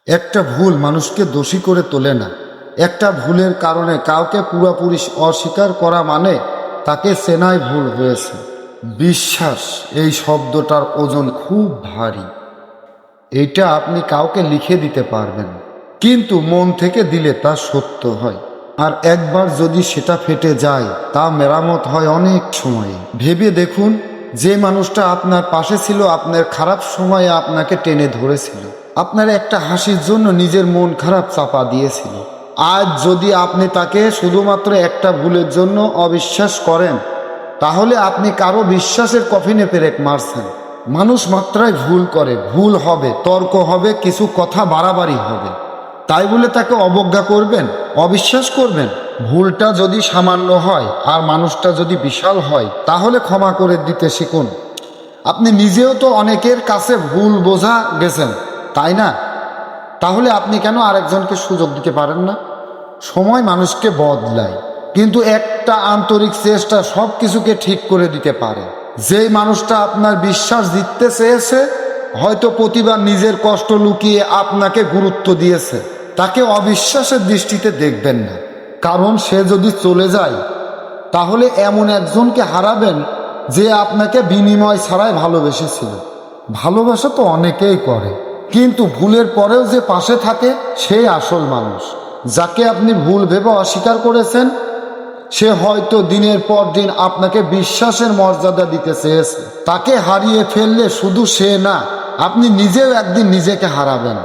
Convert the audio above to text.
একটা ভুল মানুষকে দোষী করে তোলে না। একটা ভুলের কারণে কাউকে পুরোপুরি অস্বীকার করা মানে তাকে চেনাই ভুল হয়েছে। বিশ্বাস এই শব্দটার ওজন খুব ভারী। এইটা আপনি কাউকে লিখে দিতে পারবেন, কিন্তু মন থেকে দিলে তা সত্য হয়। আর একবার যদি সেটা ফেটে যায় তা মেরামত হয় অনেক সময়ে। ভেবে দেখুন, যে মানুষটা আপনার পাশে ছিল, আপনার খারাপ সময়ে আপনাকে টেনে ধরেছিল, আপনার একটা হাসির জন্য নিজের মন খারাপ চাপা দিয়েছিল, আজ যদি আপনি তাকে শুধুমাত্র একটা ভুলের জন্য অবিশ্বাস করেন, তাহলে আপনি কারো বিশ্বাসের কফিনে পেরেক মারছেন। মানুষ মাত্রায় ভুল করে, ভুল হবে, তর্ক হবে, কিছু কথা বাড়াবাড়ি হবে, তাই বলে তাকে অবজ্ঞা করবেন, অবিশ্বাস করবেন? ভুলটা যদি সামান্য হয় আর মানুষটা যদি বিশাল হয়, তাহলে ক্ষমা করে দিতে শিখুন। আপনি নিজেও তো অনেকের কাছে ভুল বোঝা গেছেন, তাই না? তাহলে আপনি কেন আরেকজনকে সুযোগ দিতে পারেন না? সময় মানুষকে বদলায়, কিন্তু একটা আন্তরিক চেষ্টা সব কিছুকে ঠিক করে দিতে পারে। যেই মানুষটা আপনার বিশ্বাস জিততে চেয়েছে, হয়তো প্রতিবার নিজের কষ্ট লুকিয়ে আপনাকে গুরুত্ব দিয়েছে, তাকে অবিশ্বাসের দৃষ্টিতে দেখবেন না। কারণ সে যদি চলে যায়, তাহলে এমন একজনকে হারাবেন যে আপনাকে বিনিময় ছাড়াই ভালোবেসেছিল। ভালোবাসা তো অনেকেই করে, কিন্তু ভুলের পরেও যে পাশে থাকে সেই আসল মানুষ। যাকে আপনি ভুল ভেবে অস্বীকার করেছেন, সে হয়তো দিনের পর দিন আপনাকে বিশ্বাসের মর্যাদা দিতে চেয়েছে। তাকে হারিয়ে ফেললে শুধু সে না, আপনি নিজেও একদিন নিজেকে হারাবেন।